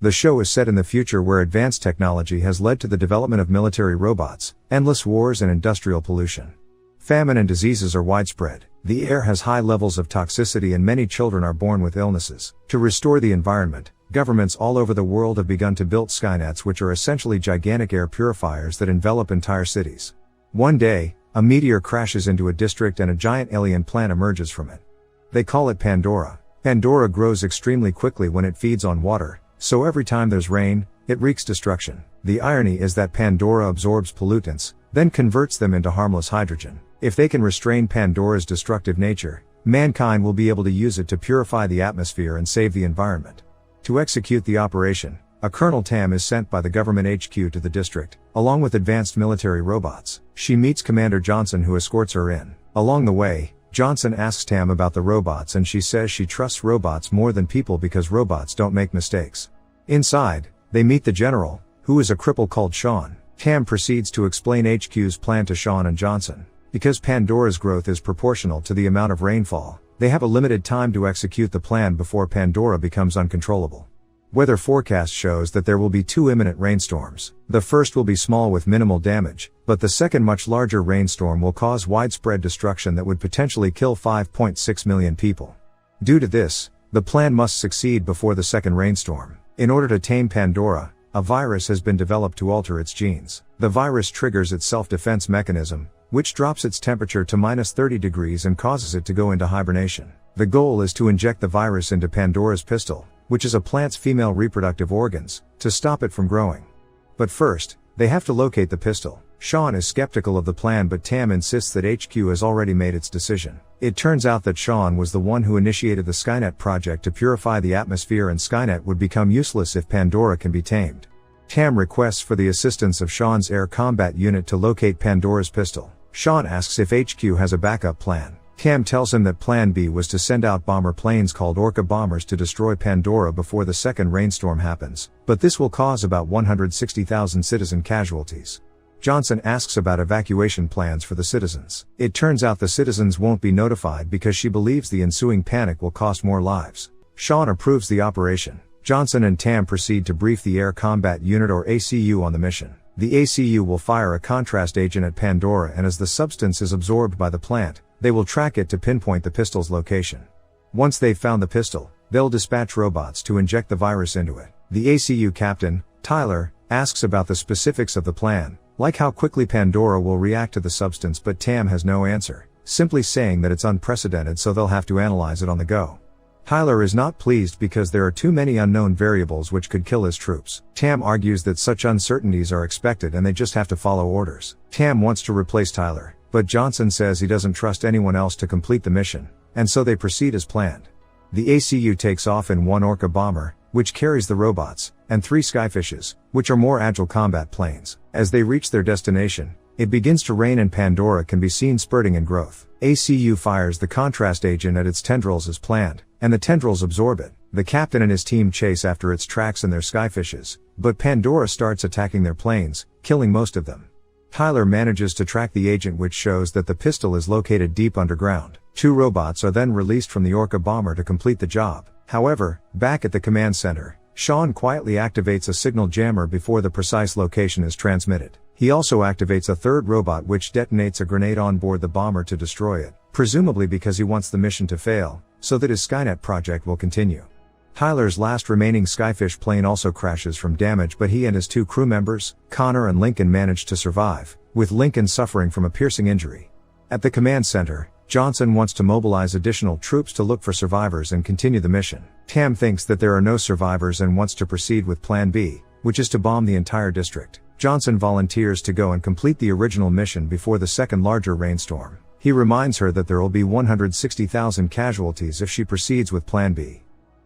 The show is set in the future where advanced technology has led to the development of military robots, endless wars and industrial pollution. Famine and diseases are widespread, the air has high levels of toxicity and many children are born with illnesses. To restore the environment, governments all over the world have begun to build skynets, which are essentially gigantic air purifiers that envelop entire cities. One day, a meteor crashes into a district and a giant alien plant emerges from it. They call it Pandora. Pandora grows extremely quickly when it feeds on water, so every time there's rain, it wreaks destruction. The irony is that Pandora absorbs pollutants, then converts them into harmless hydrogen. If they can restrain Pandora's destructive nature, mankind will be able to use it to purify the atmosphere and save the environment. To execute the operation, a Colonel Tam is sent by the government HQ to the district, along with advanced military robots. She meets Commander Johnson, who escorts her in. Along the way, Johnson asks Tam about the robots and she says she trusts robots more than people because robots don't make mistakes. Inside, they meet the general, who is a cripple called Sean. Tam proceeds to explain HQ's plan to Sean and Johnson. Because Pandora's growth is proportional to the amount of rainfall, they have a limited time to execute the plan before Pandora becomes uncontrollable. Weather forecast shows that there will be 2 imminent rainstorms. The first will be small with minimal damage, but the second much larger rainstorm will cause widespread destruction that would potentially kill 5.6 million people. Due to this, the plan must succeed before the second rainstorm. In order to tame Pandora, a virus has been developed to alter its genes. The virus triggers its self-defense mechanism, which drops its temperature to -30 degrees and causes it to go into hibernation. The goal is to inject the virus into Pandora's pistil, which is a plant's female reproductive organs, to stop it from growing. But first, they have to locate the pistil. Sean is skeptical of the plan, but Tam insists that HQ has already made its decision. It turns out that Sean was the one who initiated the Skynet project to purify the atmosphere, and Skynet would become useless if Pandora can be tamed. Tam requests for the assistance of Sean's air combat unit to locate Pandora's pistil. Sean asks if HQ has a backup plan. Tam tells him that Plan B was to send out bomber planes called Orca bombers to destroy Pandora before the second rainstorm happens, but this will cause about 160,000 citizen casualties. Johnson asks about evacuation plans for the citizens. It turns out the citizens won't be notified because she believes the ensuing panic will cost more lives. Sean approves the operation. Johnson and Tam proceed to brief the Air Combat Unit, or ACU, on the mission. The ACU will fire a contrast agent at Pandora, and as the substance is absorbed by the plant, they will track it to pinpoint the pistil's location. Once they've found the pistil, they'll dispatch robots to inject the virus into it. The ACU captain, Tyler, asks about the specifics of the plan, like how quickly Pandora will react to the substance, but Tam has no answer, simply saying that it's unprecedented, so they'll have to analyze it on the go. Tyler is not pleased because there are too many unknown variables which could kill his troops. Tam argues that such uncertainties are expected and they just have to follow orders. Tam wants to replace Tyler, but Johnson says he doesn't trust anyone else to complete the mission, and so they proceed as planned. The ACU takes off in one Orca bomber, which carries the robots, and 3 Skyfishes, which are more agile combat planes. As they reach their destination, it begins to rain and Pandora can be seen spurting in growth. ACU fires the contrast agent at its tendrils as planned, and the tendrils absorb it. The captain and his team chase after its tracks and their Skyfishes, but Pandora starts attacking their planes, killing most of them. Tyler manages to track the agent, which shows that the pistil is located deep underground. 2 robots are then released from the Orca bomber to complete the job. However, back at the command center, Sean quietly activates a signal jammer before the precise location is transmitted. He also activates a 3rd robot which detonates a grenade on board the bomber to destroy it, presumably because he wants the mission to fail, so that his Skynet project will continue. Tyler's last remaining Skyfish plane also crashes from damage, but he and his 2 crew members, Connor and Lincoln, manage to survive, with Lincoln suffering from a piercing injury. At the command center, Johnson wants to mobilize additional troops to look for survivors and continue the mission. Tam thinks that there are no survivors and wants to proceed with Plan B, which is to bomb the entire district. Johnson volunteers to go and complete the original mission before the second larger rainstorm. He reminds her that there will be 160,000 casualties if she proceeds with Plan B.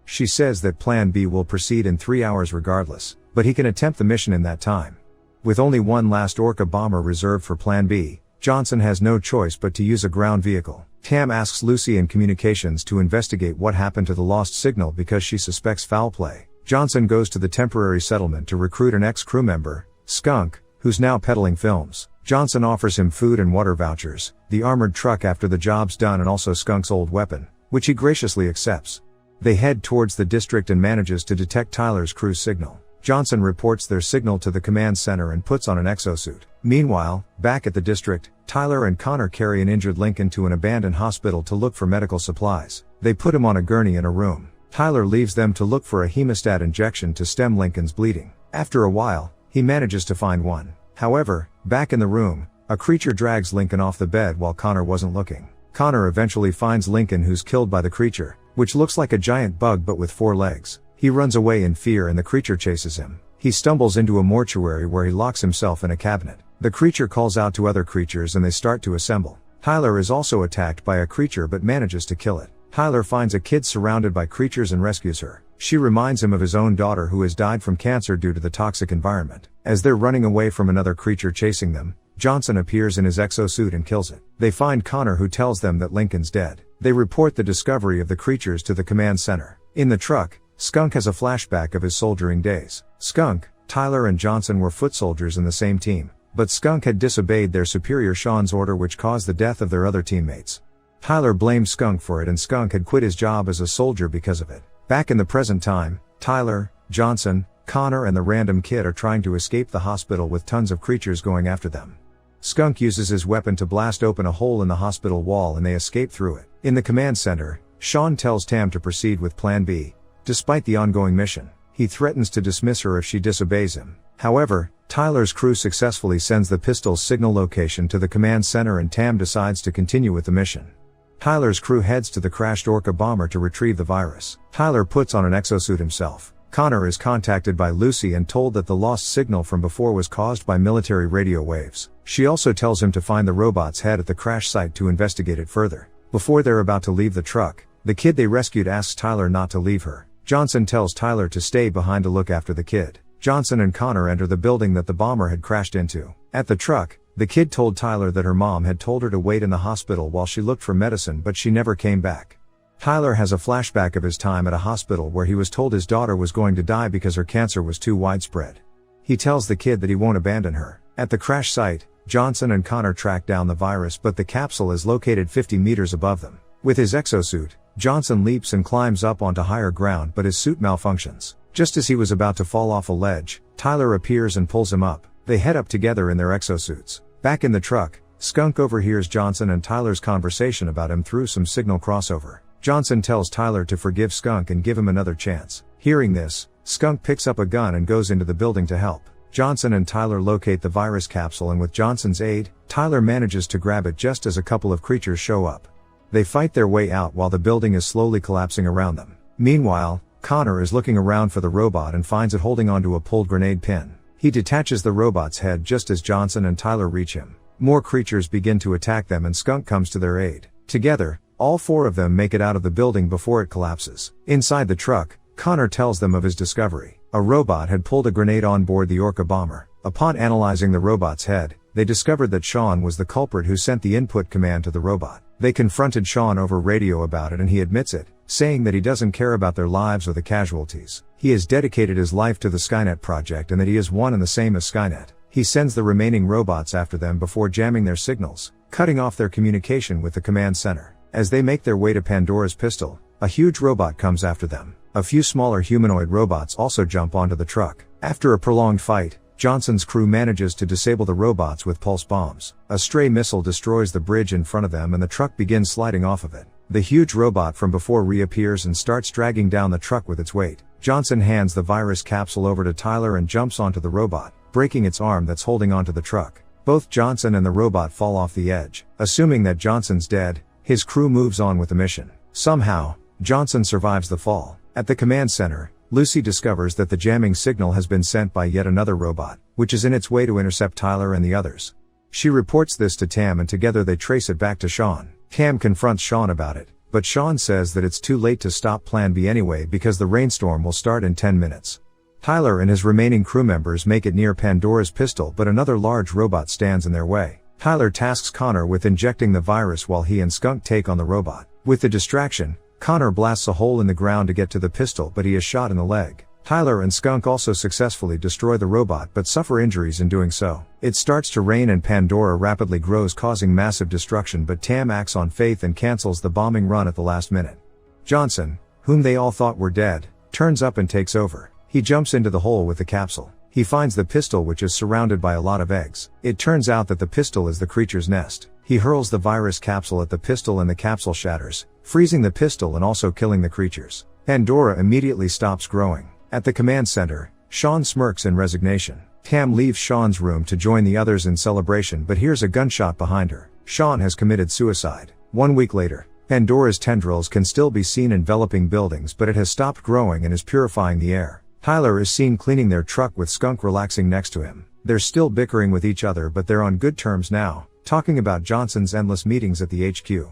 She says that Plan B will proceed in 3 hours regardless, but he can attempt the mission in that time. With only one last Orca bomber reserved for Plan B, Johnson has no choice but to use a ground vehicle. Tam asks Lucy in communications to investigate what happened to the lost signal because she suspects foul play. Johnson goes to the temporary settlement to recruit an ex-crew member, Skunk, who's now peddling films. Johnson offers him food and water vouchers, the armored truck after the job's done, and also Skunk's old weapon, which he graciously accepts. They head towards the district and manages to detect Tyler's crew's signal. Johnson reports their signal to the command center and puts on an exosuit. Meanwhile, back at the district, Tyler and Connor carry an injured Lincoln to an abandoned hospital to look for medical supplies. They put him on a gurney in a room. Tyler leaves them to look for a hemostat injection to stem Lincoln's bleeding. After a while, he manages to find one. However, back in the room, a creature drags Lincoln off the bed while Connor wasn't looking. Connor eventually finds Lincoln, who's killed by the creature, which looks like a giant bug but with 4 legs. He runs away in fear and the creature chases him. He stumbles into a mortuary where he locks himself in a cabinet. The creature calls out to other creatures and they start to assemble. Tyler is also attacked by a creature but manages to kill it. Tyler finds a kid surrounded by creatures and rescues her. She reminds him of his own daughter who has died from cancer due to the toxic environment. As they're running away from another creature chasing them, Johnson appears in his exosuit and kills it. They find Connor, who tells them that Lincoln's dead. They report the discovery of the creatures to the command center. In the truck, Skunk has a flashback of his soldiering days. Skunk, Tyler and Johnson were foot soldiers in the same team, but Skunk had disobeyed their superior Sean's order, which caused the death of their other teammates. Tyler blamed Skunk for it and Skunk had quit his job as a soldier because of it. Back in the present time, Tyler, Johnson, Connor and the random kid are trying to escape the hospital with tons of creatures going after them. Skunk uses his weapon to blast open a hole in the hospital wall and they escape through it. In the command center, Sean tells Tam to proceed with Plan B. Despite the ongoing mission, he threatens to dismiss her if she disobeys him. However, Tyler's crew successfully sends the pistol's signal location to the command center and Tam decides to continue with the mission. Tyler's crew heads to the crashed Orca bomber to retrieve the virus. Tyler puts on an exosuit himself. Connor is contacted by Lucy and told that the lost signal from before was caused by military radio waves. She also tells him to find the robot's head at the crash site to investigate it further. Before they're about to leave the truck, the kid they rescued asks Tyler not to leave her. Johnson tells Tyler to stay behind to look after the kid. Johnson and Connor enter the building that the bomber had crashed into. At the truck, the kid told Tyler that her mom had told her to wait in the hospital while she looked for medicine, but she never came back. Tyler has a flashback of his time at a hospital where he was told his daughter was going to die because her cancer was too widespread. He tells the kid that he won't abandon her. At the crash site, Johnson and Connor track down the virus, but the capsule is located 50 meters above them. With his exosuit, Johnson leaps and climbs up onto higher ground, but his suit malfunctions. Just as he was about to fall off a ledge, Tyler appears and pulls him up. They head up together in their exosuits. Back in the truck, Skunk overhears Johnson and Tyler's conversation about him through some signal crossover. Johnson tells Tyler to forgive Skunk and give him another chance. Hearing this, Skunk picks up a gun and goes into the building to help. Johnson and Tyler locate the virus capsule and with Johnson's aid, Tyler manages to grab it just as a couple of creatures show up. They fight their way out while the building is slowly collapsing around them. Meanwhile, Connor is looking around for the robot and finds it holding onto a pulled grenade pin. He detaches the robot's head just as Johnson and Tyler reach him. More creatures begin to attack them and Skunk comes to their aid. Together, all 4 of them make it out of the building before it collapses. Inside the truck, Connor tells them of his discovery. A robot had pulled a grenade on board the Orca bomber. Upon analyzing the robot's head, they discovered that Sean was the culprit who sent the input command to the robot. They confronted Sean over radio about it and he admits it, saying that he doesn't care about their lives or the casualties. He has dedicated his life to the Skynet project and that he is one and the same as Skynet. He sends the remaining robots after them before jamming their signals, cutting off their communication with the command center. As they make their way to Pandora's pistol, a huge robot comes after them. A few smaller humanoid robots also jump onto the truck. After a prolonged fight, Johnson's crew manages to disable the robots with pulse bombs. A stray missile destroys the bridge in front of them and the truck begins sliding off of it. The huge robot from before reappears and starts dragging down the truck with its weight. Johnson hands the virus capsule over to Tyler and jumps onto the robot, breaking its arm that's holding onto the truck. Both Johnson and the robot fall off the edge. Assuming that Johnson's dead, his crew moves on with the mission. Somehow, Johnson survives the fall. At the command center, Lucy discovers that the jamming signal has been sent by yet another robot, which is in its way to intercept Tyler and the others. She reports this to Tam and together they trace it back to Sean. Tam confronts Sean about it, but Sean says that it's too late to stop Plan B anyway because the rainstorm will start in 10 minutes. Tyler and his remaining crew members make it near Pandora's pistol, but another large robot stands in their way. Tyler tasks Connor with injecting the virus while he and Skunk take on the robot. With the distraction, Connor blasts a hole in the ground to get to the pistol, but he is shot in the leg. Tyler and Skunk also successfully destroy the robot but suffer injuries in doing so. It starts to rain and Pandora rapidly grows, causing massive destruction, but Tam acts on faith and cancels the bombing run at the last minute. Johnson, whom they all thought were dead, turns up and takes over. He jumps into the hole with the capsule. He finds the pistol, which is surrounded by a lot of eggs. It turns out that the pistol is the creature's nest. He hurls the virus capsule at the pistol and the capsule shatters, freezing the pistol and also killing the creatures. Pandora immediately stops growing. At the command center, Sean smirks in resignation. Cam leaves Sean's room to join the others in celebration, but hears a gunshot behind her. Sean has committed suicide. 1 week later, Pandora's tendrils can still be seen enveloping buildings, but it has stopped growing and is purifying the air. Tyler is seen cleaning their truck with Skunk relaxing next to him. They're still bickering with each other, but they're on good terms now, talking about Johnson's endless meetings at the HQ.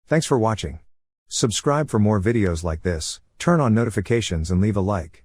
Thanks for watching. Subscribe for more videos like this, turn on notifications and leave a like.